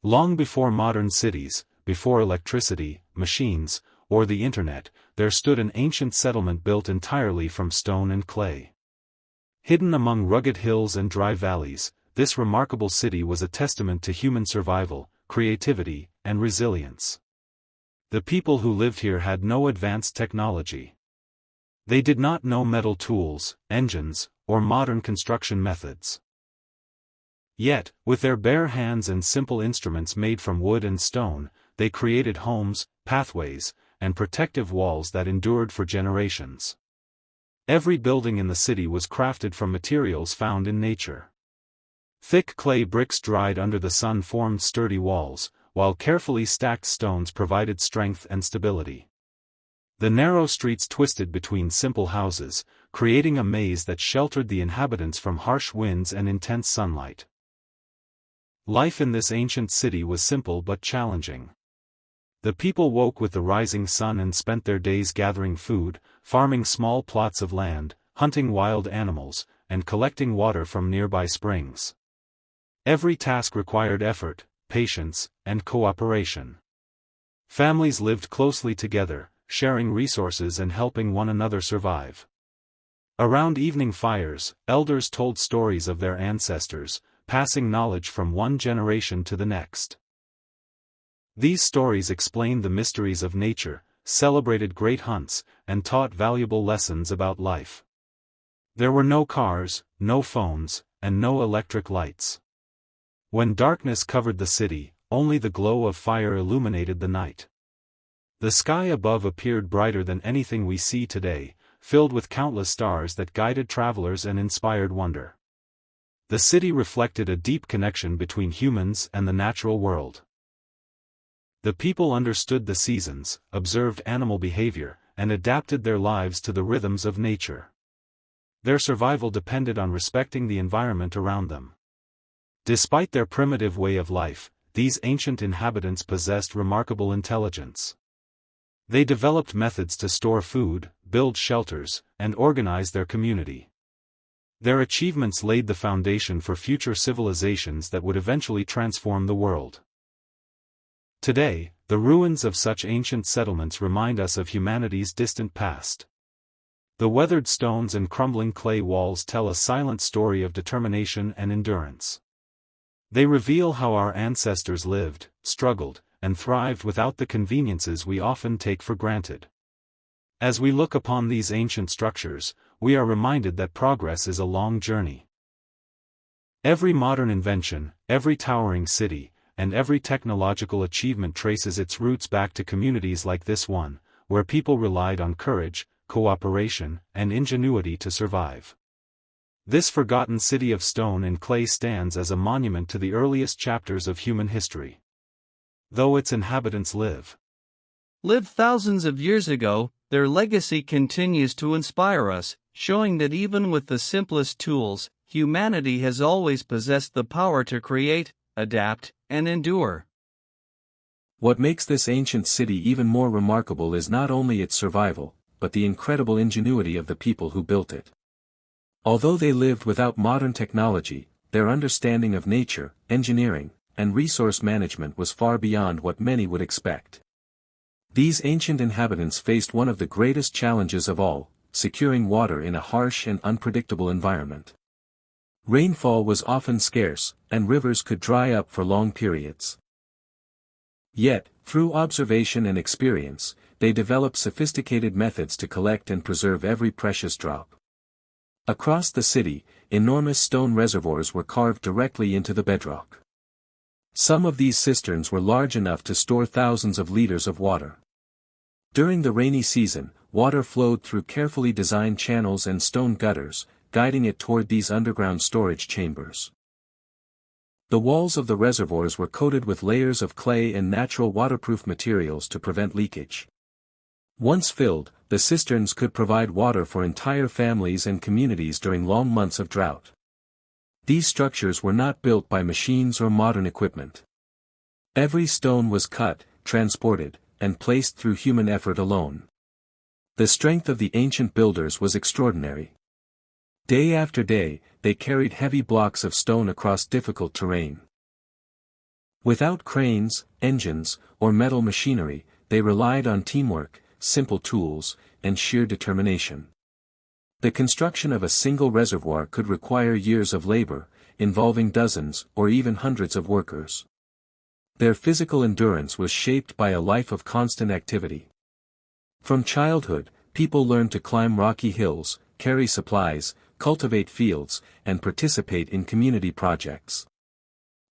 Long before modern cities, before electricity, machines, or the internet, there stood an ancient settlement built entirely from stone and clay. Hidden among rugged hills and dry valleys, this remarkable city was a testament to human survival, creativity, and resilience. The people who lived here had no advanced technology. They did not know metal tools, engines, or modern construction methods. Yet, with their bare hands and simple instruments made from wood and stone, they created homes, pathways, and protective walls that endured for generations. Every building in the city was crafted from materials found in nature. Thick clay bricks dried under the sun formed sturdy walls, while carefully stacked stones provided strength and stability. The narrow streets twisted between simple houses, creating a maze that sheltered the inhabitants from harsh winds and intense sunlight. Life in this ancient city was simple but challenging. The people woke with the rising sun and spent their days gathering food, farming small plots of land, hunting wild animals, and collecting water from nearby springs. Every task required effort, patience, and cooperation. Families lived closely together, sharing resources and helping one another survive. Around evening fires, elders told stories of their ancestors, passing knowledge from one generation to the next. These stories explained the mysteries of nature, celebrated great hunts, and taught valuable lessons about life. There were no cars, no phones, and no electric lights. When darkness covered the city, only the glow of fire illuminated the night. The sky above appeared brighter than anything we see today, filled with countless stars that guided travelers and inspired wonder. The city reflected a deep connection between humans and the natural world. The people understood the seasons, observed animal behavior, and adapted their lives to the rhythms of nature. Their survival depended on respecting the environment around them. Despite their primitive way of life, these ancient inhabitants possessed remarkable intelligence. They developed methods to store food, build shelters, and organize their community. Their achievements laid the foundation for future civilizations that would eventually transform the world. Today, the ruins of such ancient settlements remind us of humanity's distant past. The weathered stones and crumbling clay walls tell a silent story of determination and endurance. They reveal how our ancestors lived, struggled, and thrived without the conveniences we often take for granted. As we look upon these ancient structures, we are reminded that progress is a long journey. Every modern invention, every towering city, and every technological achievement traces its roots back to communities like this one, where people relied on courage, cooperation, and ingenuity to survive. This forgotten city of stone and clay stands as a monument to the earliest chapters of human history. Though its inhabitants lived thousands of years ago, their legacy continues to inspire us, showing that even with the simplest tools, humanity has always possessed the power to create, adapt, and endure. What makes this ancient city even more remarkable is not only its survival, but the incredible ingenuity of the people who built it. Although they lived without modern technology, their understanding of nature, engineering, and resource management was far beyond what many would expect. These ancient inhabitants faced one of the greatest challenges of all, securing water in a harsh and unpredictable environment. Rainfall was often scarce, and rivers could dry up for long periods. Yet, through observation and experience, they developed sophisticated methods to collect and preserve every precious drop. Across the city, enormous stone reservoirs were carved directly into the bedrock. Some of these cisterns were large enough to store thousands of liters of water. During the rainy season, water flowed through carefully designed channels and stone gutters, guiding it toward these underground storage chambers. The walls of the reservoirs were coated with layers of clay and natural waterproof materials to prevent leakage. Once filled, the cisterns could provide water for entire families and communities during long months of drought. These structures were not built by machines or modern equipment. Every stone was cut, transported, and placed through human effort alone. The strength of the ancient builders was extraordinary. Day after day, they carried heavy blocks of stone across difficult terrain. Without cranes, engines, or metal machinery, they relied on teamwork, simple tools, and sheer determination. The construction of a single reservoir could require years of labor, involving dozens or even hundreds of workers. Their physical endurance was shaped by a life of constant activity. From childhood, people learned to climb rocky hills, carry supplies, cultivate fields, and participate in community projects.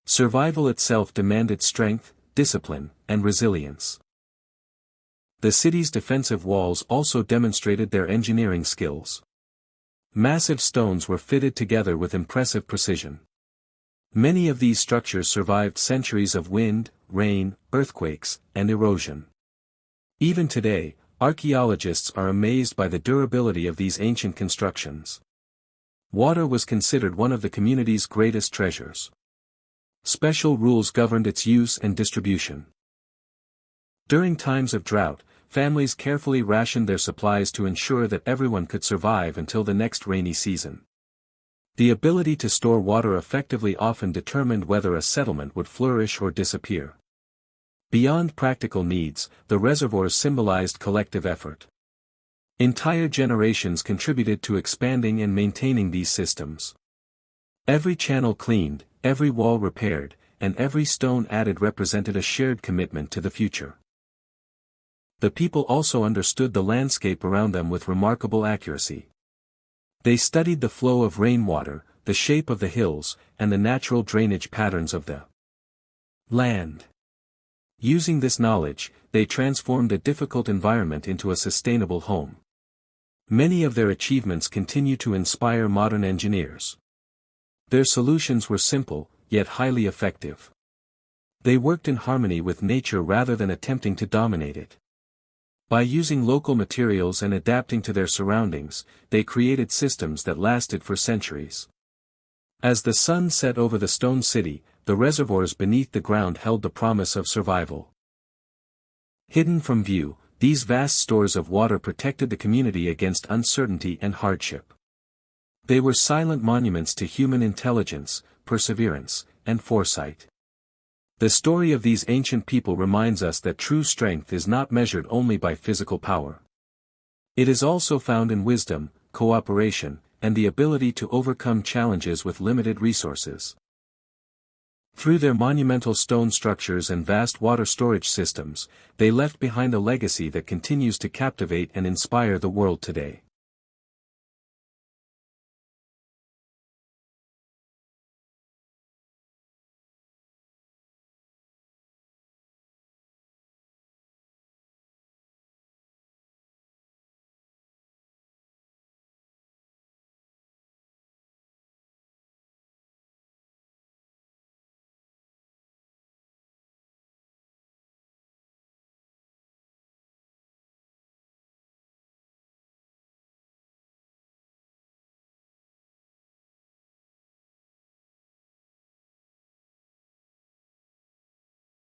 Survival itself demanded strength, discipline, and resilience. The city's defensive walls also demonstrated their engineering skills. Massive stones were fitted together with impressive precision. Many of these structures survived centuries of wind, rain, earthquakes, and erosion. Even today, archaeologists are amazed by the durability of these ancient constructions. Water was considered one of the community's greatest treasures. Special rules governed its use and distribution. During times of drought, families carefully rationed their supplies to ensure that everyone could survive until the next rainy season. The ability to store water effectively often determined whether a settlement would flourish or disappear. Beyond practical needs, the reservoirs symbolized collective effort. Entire generations contributed to expanding and maintaining these systems. Every channel cleaned, every wall repaired, and every stone added represented a shared commitment to the future. The people also understood the landscape around them with remarkable accuracy. They studied the flow of rainwater, the shape of the hills, and the natural drainage patterns of the land. Using this knowledge, they transformed a difficult environment into a sustainable home. Many of their achievements continue to inspire modern engineers. Their solutions were simple, yet highly effective. They worked in harmony with nature rather than attempting to dominate it. By using local materials and adapting to their surroundings, they created systems that lasted for centuries. As the sun set over the stone city, the reservoirs beneath the ground held the promise of survival. Hidden from view, these vast stores of water protected the community against uncertainty and hardship. They were silent monuments to human intelligence, perseverance, and foresight. The story of these ancient people reminds us that true strength is not measured only by physical power. It is also found in wisdom, cooperation, and the ability to overcome challenges with limited resources. Through their monumental stone structures and vast water storage systems, they left behind a legacy that continues to captivate and inspire the world today.